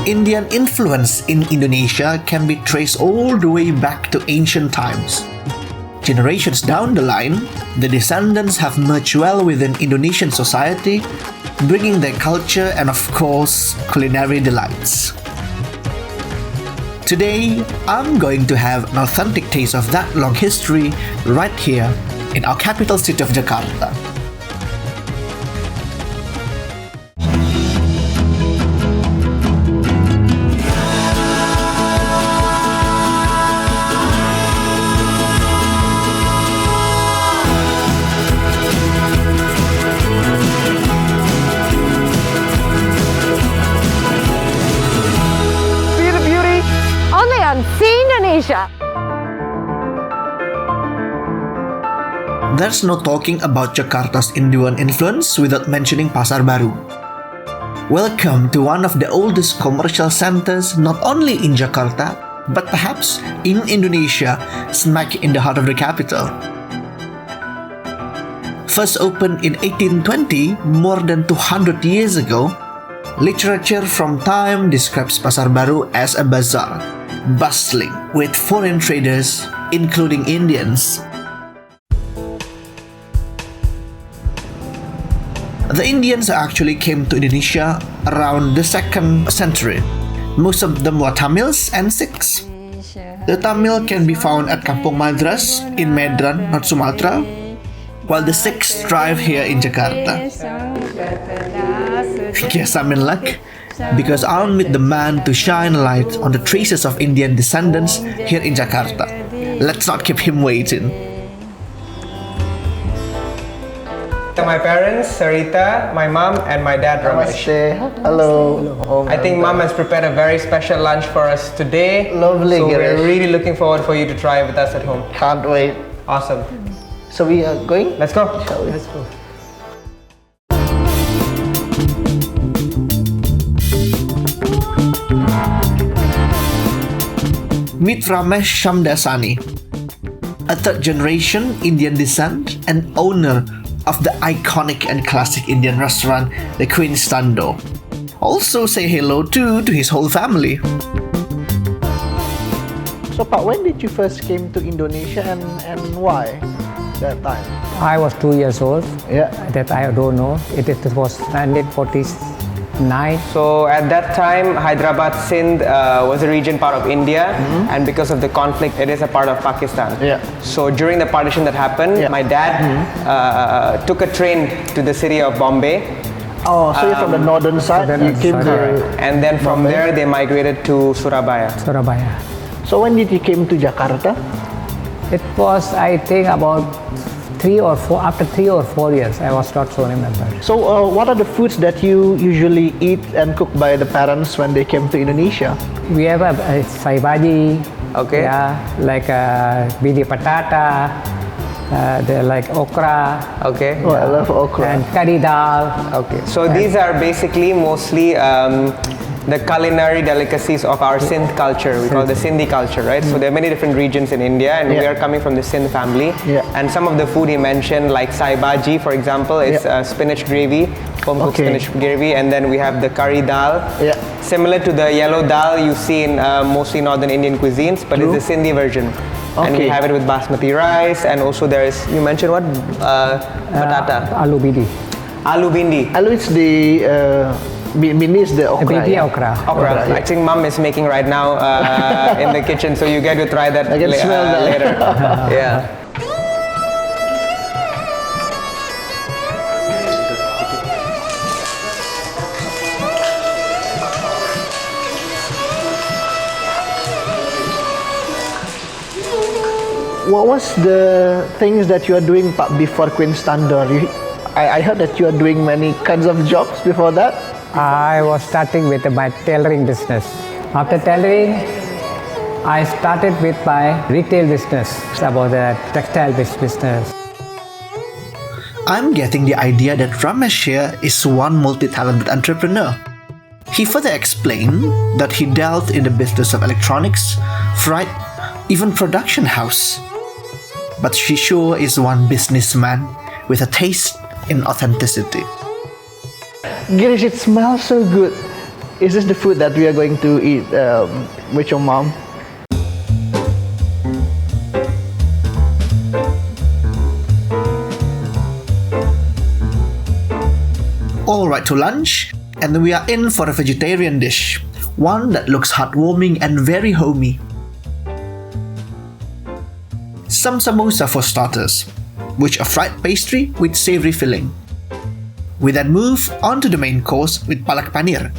Indian influence in Indonesia can be traced all the way back to ancient times. Generations down the line, the descendants have merged well within Indonesian society, bringing their culture and, of course, culinary delights. Today, I'm going to have an authentic taste of that long history right here in our capital city of Jakarta. Indonesia. There's no talking about Jakarta's Indian influence without mentioning Pasar Baru. Welcome to one of the oldest commercial centers not only in Jakarta, but perhaps in Indonesia, smack in the heart of the capital. First opened in 1820, more than 200 years ago, literature from time describes Pasar Baru as a bazaar, bustling with foreign traders, including Indians. The Indians actually came to Indonesia around the 2nd century. Most of them were Tamils and Sikhs. The Tamil can be found at Kampung Madras in Medan, North Sumatra, while the Sikhs thrive here in Jakarta. Guess I'm in luck, because I'll meet the man to shine a light on the traces of Indian descendants here in Jakarta. Let's not keep him waiting. My parents, Sarita, my mom, and my dad, Ramesh. Hello. I think mom has prepared a very special lunch for us today. Lovely, So we're Girish. really looking forward for you to try with us at home. Can't wait. Awesome. So we are going? Let's go. Shall we? Let's go. Meet Ramesh Shamdasani, a third-generation Indian descent and owner of the iconic and classic Indian restaurant, the Queens Tandoor. Also say hello to his whole family. So, Pak, when did you first came to Indonesia and why that time? I was 2 years old. Yeah. That I don't know. It was 1949. So at that time, Hyderabad, Sindh was a region part of India, and because of the conflict, it is a part of Pakistan. Yeah. So during the partition that happened, Yeah. my dad took a train to the city of Bombay. Oh, so you're from the northern side, you came Correct. to... And then from Bombay. there, they migrated to Surabaya. Surabaya. So when did you came to Jakarta? It was, I think, about 3 or 4. After 3 or 4 years, I was not so remember. So what are the foods that you usually eat and cook by the parents when they came to Indonesia? We have a sai bhaji. Okay. Yeah, like bidi patata. They're like okra. Okay. Oh, I love okra. And curry dal. Okay. So these are basically mostly the culinary delicacies of our Sindh culture. We call it the Sindhi culture, right? So there are many different regions in India, and we Yeah. are coming from the Sindh family. Yeah. And some of the food he mentioned, like sai bhaji, for example, is Yeah. spinach gravy, home cooked Okay. spinach gravy, and then we have the curry dal. Yeah. Similar to the yellow dal you see in mostly northern Indian cuisines, but True. it's the Sindhi version. And we Okay. have it with basmati rice, and also there is, you mentioned what? Batata. Aloo bidi. Aloo bindi. Alo, it's the... Bini is the okra. Baby yeah? okra. Okra. Okra, I yeah. think mom is making right now in the kitchen, so you get to try that I can smell that. later. Yeah. What was the things that you are doing, Pak, before Queens Tandoor? I heard that you are doing many kinds of jobs before that. I was starting with my tailoring business. After tailoring, I started with my retail business. It's about the textile business. I'm getting the idea that Ramesh here is one multi-talented entrepreneur. He further explained that he dealt in the business of electronics, freight, even production house. But she sure is one businessman with a taste in authenticity. Girish, it smells so good. Is this the food that we are going to eat with your mom? Alright, to lunch, and we are in for a vegetarian dish, one that looks heartwarming and very homey. Some samosa for starters, which are fried pastry with savory filling. We then move on to the main course with palak paneer,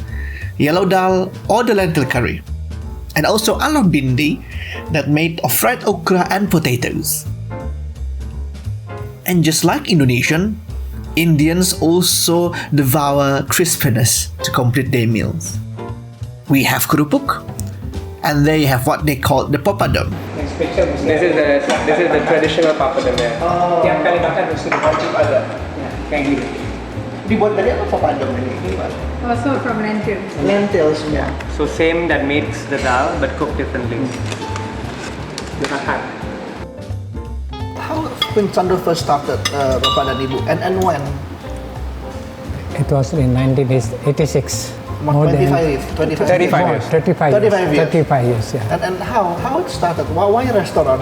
yellow dal or the lentil curry, and also aloo bindi that made of fried okra and potatoes. And just like Indonesian, Indians also devour crispiness to complete their meals. We have kerupuk, and they have what they call the papadum. This is the traditional papadum. Tiap kali makan mesti wajib ada. Kayak gini. Dibuat dari apa papadum ini? Also from lentils. Lentils semua. So same that makes the dal but cooked differently. How Queens Tandoor first started, Bapak dan Ibu, and when? It was in 1986. 35 years. 35 years. 35 years, yeah. And how it started? Why restaurant?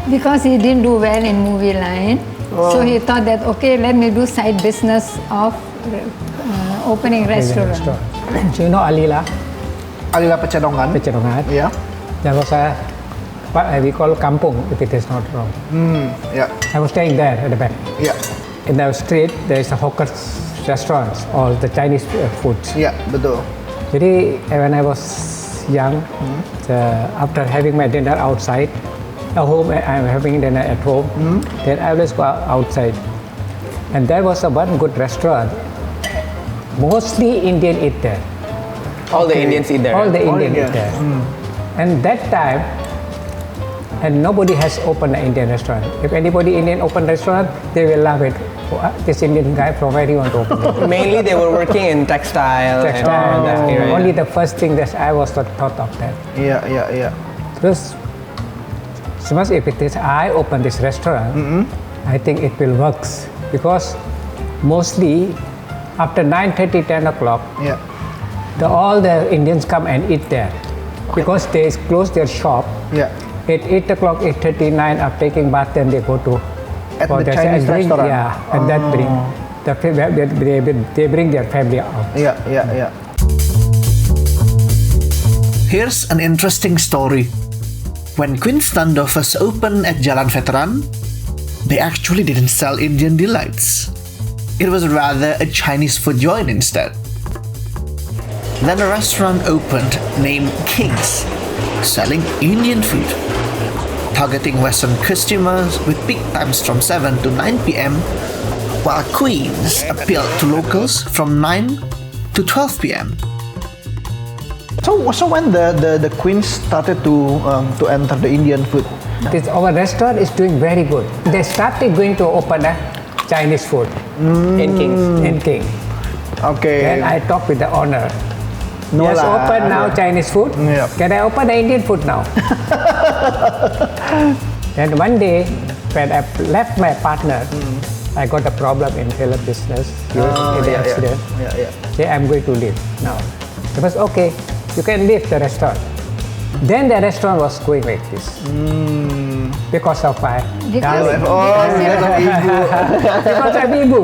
Because he didn't do well in movie line, so he thought that okay, let me do side business of opening restaurant. So you know Alila, Alila Pecenongan. Pecenongan. Yeah. There was what we call kampung, if it is not wrong. Yeah. I was staying there at the back. Yeah. In the street, there is a hawker's restaurants, all the Chinese foods. Yeah, betul. Jadi when I was young, after having my dinner outside, at home I'm having dinner at home, then I always go outside. And there was one good restaurant. Mostly Indian eat there. All the Indians eat there. All the All Indian Indian. eat there. And that time, and nobody has opened an Indian restaurant. If anybody Indian open restaurant, they will love it. This Indian guy from where he want to open it. Mainly they were working in textile. Textile. And that area. Only the first thing that I was thought of that. Yeah. Because suppose if it is I open this restaurant, I think it will works because mostly after 9:30, 10 o'clock, Yeah. all the Indians come and eat there because they close their shop. Yeah. At 8 o'clock, 8:39, after taking bath, then they go to At for the their- Chinese and bring, restaurant? Yeah, and that bring they bring their family out. Yeah. Here's an interesting story. When Queens Tandoor first opened at Jalan Veteran, they actually didn't sell Indian delights. It was rather a Chinese food joint instead. Then a restaurant opened named Kings, selling Indian food, targeting Western customers with peak times from 7 to 9 p.m., while Queens appealed to locals from 9 to 12 p.m. So when the Queens started to enter the Indian food, Our restaurant is doing very good. They started going to open a Chinese food In Kings. in King. okay. Then I talked with the owner. No Yes, lah. open now Chinese food. Yeah. Can I open the Indian food now? And one day, when I left my partner, I got a problem in film business. He was in the accident. Yeah. Say, I'm going to leave now. He was okay. You can leave the restaurant. Then the restaurant was going like this because of my darling. Because of Ibu. Because of Ibu.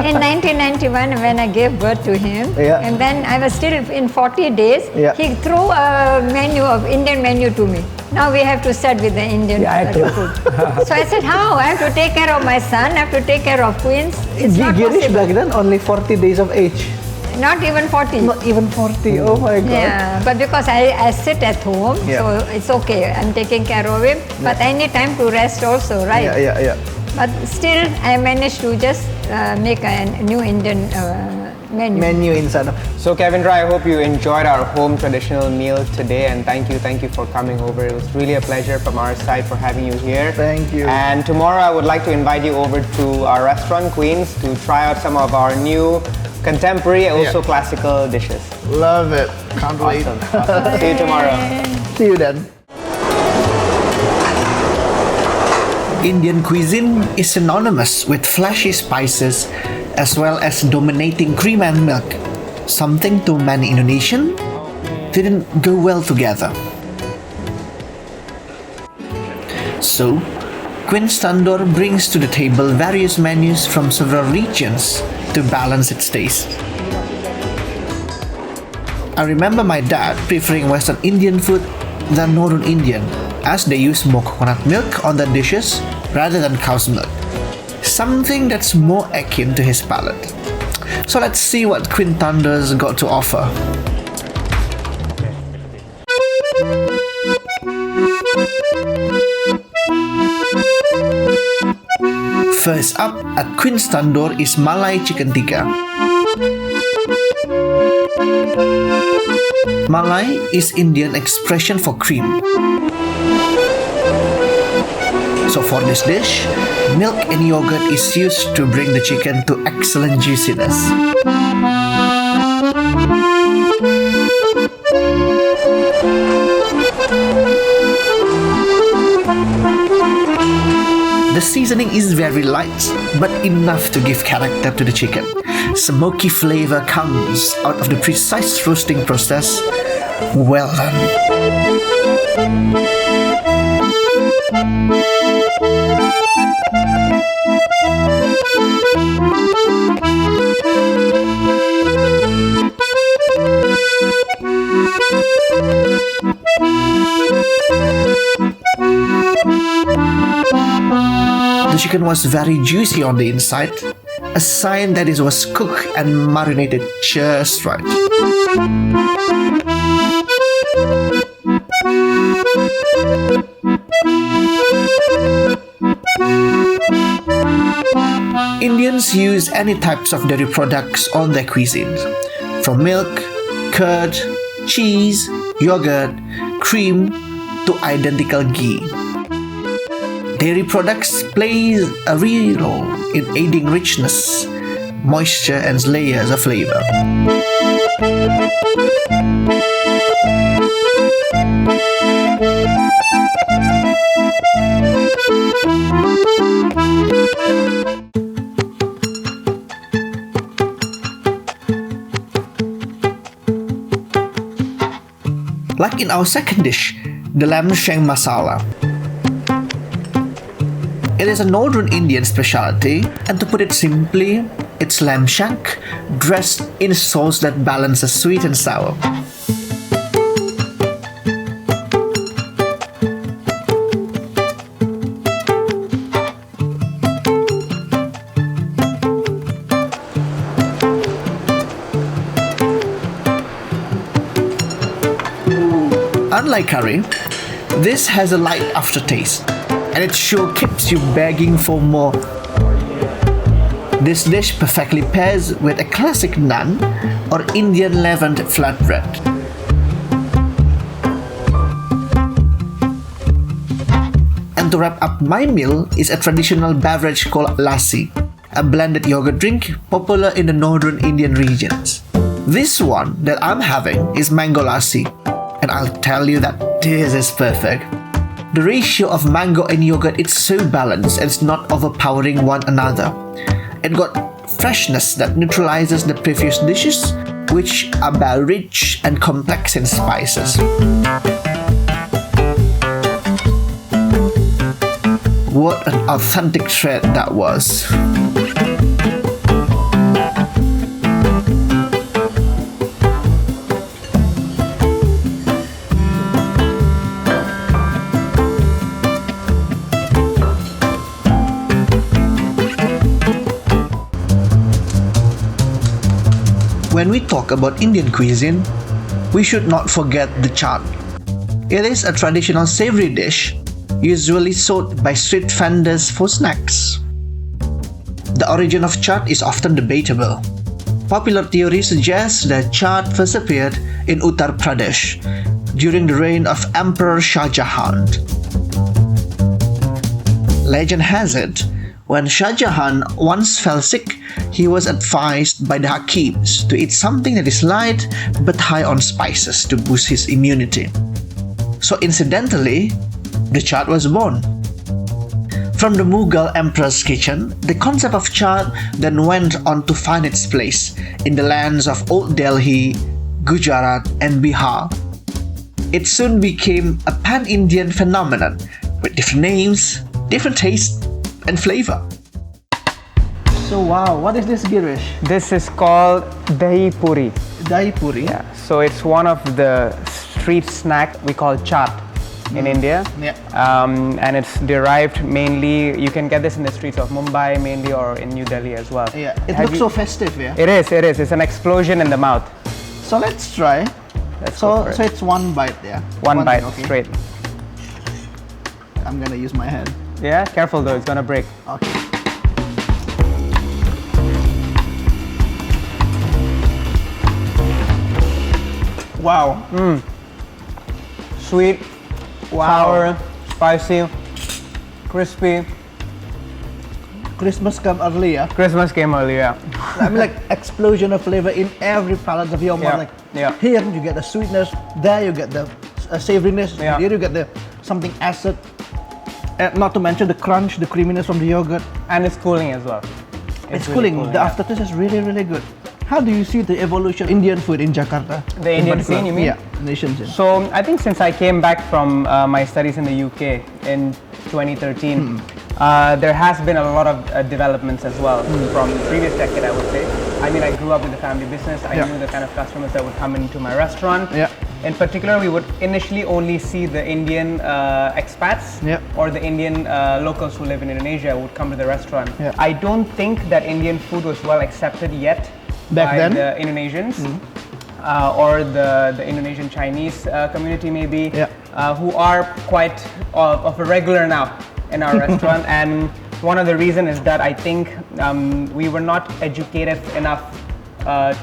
In 1991, when I gave birth to him, Yeah. and then I was still in 40 days, Yeah. he threw a Indian menu to me. Now we have to start with the Indian Yeah, I do. food. So I said, how? I have to take care of my son, I have to take care of Queens. It's not Girish possible. back then only 40 days of age. Not even 40. Not even 40. Oh my God. Yeah, but because I sit at home, Yeah. so it's okay. I'm taking care of him. But I need time to rest also, right? Yeah. But still, I managed to just make a new Indian menu. Menu inside. So Kevindra, I hope you enjoyed our home traditional meal today, and thank you for coming over. It was really a pleasure from our side for having you here. Thank you. And tomorrow I would like to invite you over to our restaurant Queens to try out some of our new contemporary and also classical dishes. Love it. Can't wait. Awesome. See you tomorrow. See you then. Indian cuisine is synonymous with flashy spices as well as dominating cream and milk. something to many Indonesian didn't go well together. So, Queens Tandoor brings to the table various menus from several regions to balance its taste. I remember my dad preferring Western Indian food than Northern Indian, as they use more coconut milk on their dishes rather than cow's milk, something that's more akin to his palate. So let's see what Queens Tandoor's got to offer. First up at Queens Tandoor is Malai chicken tikka. Malai is Indian expression for cream. So for this dish, milk and yogurt is used to bring the chicken to excellent juiciness. The seasoning is very light, but enough to give character to the chicken. Smoky flavor comes out of the precise roasting process. Well done. The chicken was very juicy on the inside, a sign that it was cooked and marinated just right. Indians use any types of dairy products on their cuisine, from milk, curd, cheese, yogurt, cream to identical ghee. Dairy products play a real role in aiding richness, moisture, and layers of flavor. Like in our second dish, the lamb shank masala. It is a Northern Indian specialty, and to put it simply, it's lamb shank dressed in sauce that balances sweet and sour. Unlike curry, this has a light aftertaste, and it sure keeps you begging for more. This dish perfectly pairs with a classic naan or Indian leavened flatbread. And to wrap up my meal is a traditional beverage called lassi, a blended yogurt drink popular in the northern Indian regions. This one that I'm having is mango lassi, and I'll tell you that this is perfect. The ratio of mango and yogurt is so balanced and it's not overpowering one another. It got freshness that neutralizes the previous dishes, which are very rich and complex in spices. What an authentic treat that was. When we talk about Indian cuisine, we should not forget the chaat. It is a traditional savory dish, usually sold by street vendors for snacks. The origin of chaat is often debatable. Popular theory suggests that chaat first appeared in Uttar Pradesh during the reign of Emperor Shah Jahan. Legend has it, when Shah Jahan once fell sick, he was advised by the Hakims to eat something that is light but high on spices to boost his immunity. So incidentally, the chaat was born. From the Mughal emperor's kitchen, the concept of chaat then went on to find its place in the lands of Old Delhi, Gujarat, and Bihar. It soon became a pan-Indian phenomenon with different names, different tastes, and flavor. So wow, what is this, Girish? This is called dahi puri. Dahi puri. Yeah. So it's one of the street snack we call chaat in India. Yeah. And it's derived mainly, you can get this in the streets of Mumbai mainly or in New Delhi as well. Yeah, it Have looks you- so festive, yeah. It is. It's an explosion in the mouth. So let's try. Let's go for it. So it's one bite, yeah. One bite, okay. straight. I'm gonna use my hand. Yeah, careful though, it's gonna break. Okay. Wow. Sweet, sour, spicy, crispy. Christmas come early, yeah. Christmas came early, yeah. I mean, like explosion of flavor in every palate of your mouth. Yeah, Like yeah. here you get the sweetness, there you get the savoriness, Yeah. here you get the something acid. Not to mention the crunch, the creaminess from the yogurt. And it's cooling as well. It's really cooling. The yeah. aftertaste is really, really good. How do you see the evolution of Indian food in Jakarta? The in Indian particular? scene, you mean? Yeah, nation scene. So I think since I came back from my studies in the UK in 2013, there has been a lot of developments as well from the previous decade, I would say. I mean, I grew up with a family business. I Yeah. knew the kind of customers that would come into my restaurant. Yeah. In particular, we would initially only see the Indian expats Yeah. or the Indian locals who live in Indonesia would come to the restaurant. Yeah. I don't think that Indian food was well accepted yet Back by then? the Indonesians. Or the Indonesian Chinese community maybe, Yeah. who are quite of a regular now in our restaurant. And one of the reasons is that I think we were not educated enough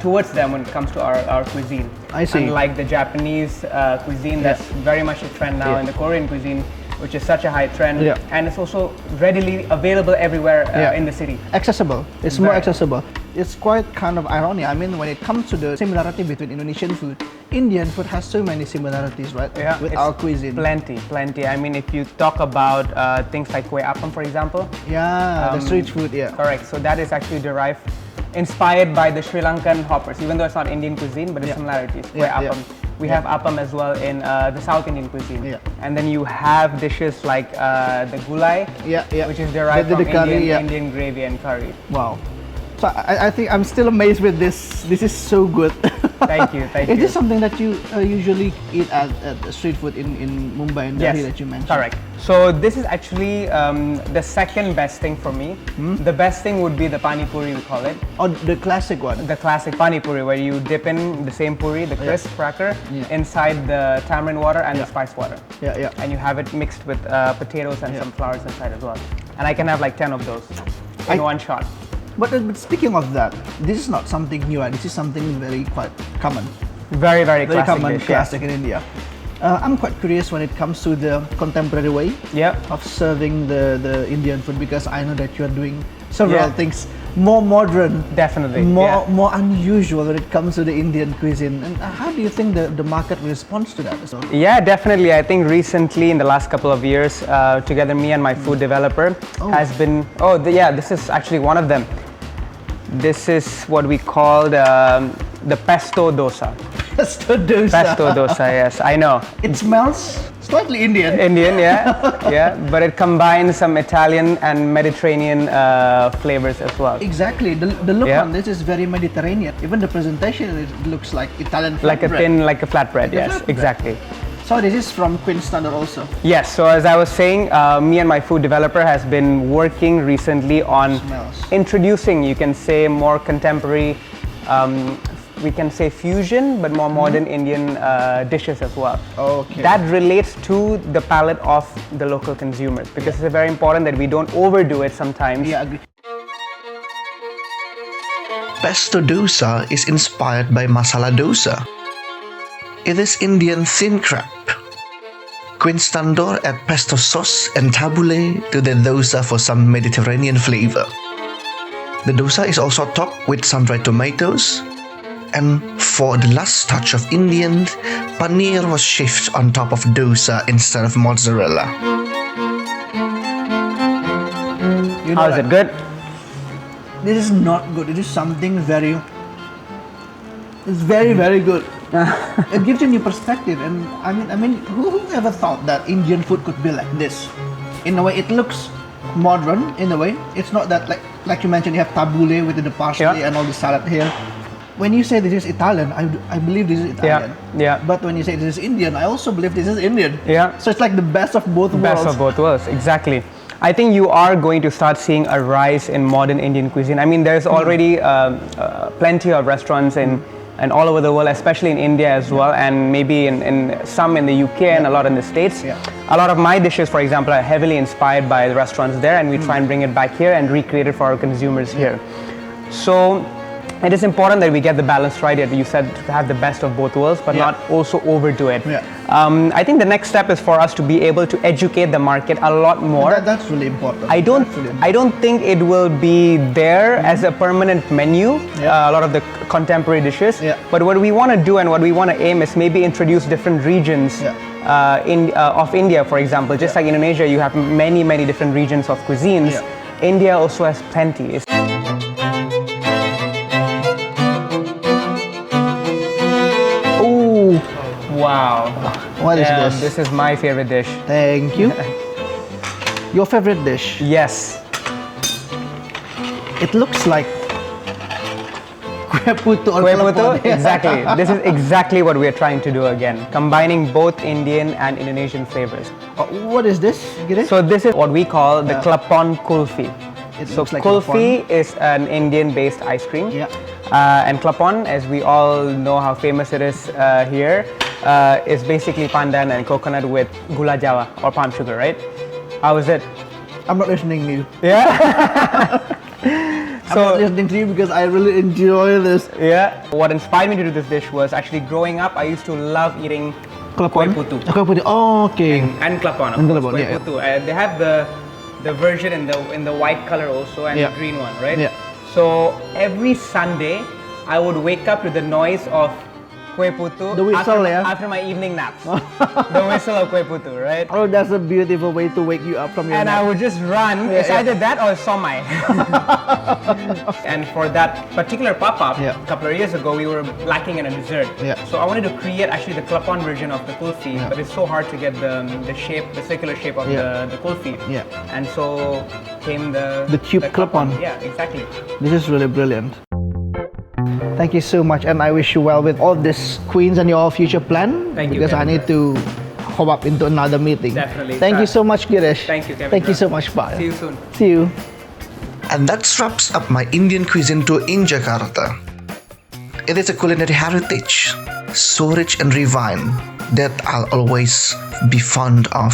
towards them when it comes to our cuisine. I see. Unlike the Japanese cuisine, Yeah. that's very much a trend now, Yeah. and the Korean cuisine, which is such a high trend, Yeah. and it's also readily available everywhere Yeah. in the city. Accessible. It's more Very. accessible. It's quite kind of ironic. I mean, when it comes to the similarity between Indonesian food, Indian food has so many similarities, right? Yeah, With it's our cuisine. Plenty. I mean, if you talk about things like kue apam, for example, Yeah, the street food, yeah. correct. So that is actually derived, inspired by the Sri Lankan hoppers, even though it's not Indian cuisine, but the Yeah. similarities. Kue Yeah, apam. yeah. We have appam as well in the South Indian cuisine. Yeah. And then you have dishes like the gulai, Yeah, yeah. which is derived The from curry, Indian, yeah. Indian gravy and curry. Wow. So I think I'm still amazed with this. This is so good. Thank you, thank Is you. this something that you usually eat at street food in Mumbai and Delhi that you mentioned? Correct. So this is actually the second best thing for me. The best thing would be the pani puri, we call it. Or the classic one? The classic pani puri, where you dip in the same puri, the crisp cracker, Yeah. inside the tamarind water and the spice water. Yeah, yeah. And you have it mixed with potatoes and Yeah. some flowers inside as well. And I can have like 10 of those in one shot. But speaking of that, this is not something new. This is something very quite common. Very, very Very classic common, dish. Yes. classic in India. I'm quite curious when it comes to the contemporary way Yeah. of serving the Indian food, because I know that you are doing several Yeah. things more modern, Definitely. more unusual when it comes to the Indian cuisine. And how do you think the market responds to that as well? Yeah, definitely. I think recently, in the last couple of years, together me and my food developer has been. This is actually one of them. This is what we call the pesto dosa. Pesto dosa. Pesto dosa, yes, I know. It smells slightly Indian. Indian, yeah, but it combines some Italian and Mediterranean flavors as well. Exactly. The look Yeah. on this is very Mediterranean. Even the presentation, it looks like Italian Like a flatbread. thin, like a flatbread, Like a yes, flatbread. exactly. So this is from Queens Tandoor also. Yes, so as I was saying, me and my food developer has been working recently on Smells. introducing, you can say, more contemporary, we can say fusion, but more modern Indian dishes as well. Okay. That relates to the palate of the local consumers, because it's very important that we don't overdo it sometimes. Yeah, agree. Pesto dosa is inspired by masala dosa. It is Indian thin crab. Queens Tandoor add pesto sauce and tabbouleh to the dosa for some Mediterranean flavor. The dosa is also topped with some dried tomatoes, and for the last touch of Indian, paneer was shaved on top of dosa instead of mozzarella. you know, How is it? Good? This is not good. It is something very. It's very, very good. It gives you a new perspective, and I mean, who ever thought that Indian food could be like this? In a way, it looks modern. In a way, it's not that like you mentioned. You have tabbouleh with the parsley and all the salad here. When you say this is Italian, I believe this is Italian. Yeah. But when you say this is Indian, I also believe this is Indian. Yeah. So it's like the best of both worlds. Best of both worlds, exactly. I think you are going to start seeing a rise in modern Indian cuisine. I mean, there's already plenty of restaurants and all over the world, especially in India as well, and maybe in some in the UK and a lot in the States. Yeah. A lot of my dishes, for example, are heavily inspired by the restaurants there, and we try and bring it back here and recreate it for our consumers here. So it is important that we get the balance right. You said to have the best of both worlds, but not also overdo it. Yeah. I think the next step is for us to be able to educate the market a lot more. That's really important. I don't think it will be there as a permanent menu. A lot of the contemporary dishes. Yeah. But what we want to do and what we want to aim is maybe introduce different regions of India, for example. Just like Indonesia, you have many different regions of cuisines. Yeah. India also has plenty. Ooh, Wow. what is this? This is my favorite dish. Thank you. Your favorite dish? Yes. It looks like kue putu or Kue putu? telepon. Exactly. This is exactly what we are trying to do again, combining both Indian and Indonesian flavors. What is this, Girish? So this is what we call the klapon kulfi. It So looks like kulfi is an Indian-based ice cream. Yeah. And klapon, as we all know how famous it is here, is basically pandan and coconut with gula jawa or palm sugar, right? How is it? I'm not listening to you. Yeah. I'm not listening to you because I really enjoy this. Yeah. What inspired me to do this dish was actually growing up, I used to love eating kue putu. Kue putu. Oh, okay. And klapon, of And course, klapon, kue yeah, putu. They have the version in the white color also and Yeah. the green one, right? Yeah. So every Sunday, I would wake up to the noise of kue putu The whistle, after my evening naps. The whistle of kue putu, right? Oh, that's a beautiful way to wake you up from your And I nap. would just run. It's either that or somai. And for that particular pop-up, Yeah. a couple of years ago, we were lacking in a dessert. Yeah. So I wanted to create actually the klapon version of the kulfi, but it's so hard to get the shape, the circular shape of the kulfi. Yeah. And so came the cube klapon. Yeah, exactly. This is really brilliant. Thank you so much, and I wish you well with all this Queens and your future plan. Thank you, Because I Kevin. need to hop up into another meeting. Definitely. Thank you so much, Girish. Thank you, Kevin. Thank you so much, bye. See you soon. See you. And that wraps up my Indian cuisine tour in Jakarta. It is a culinary heritage, so rich and refined, that I'll always be fond of.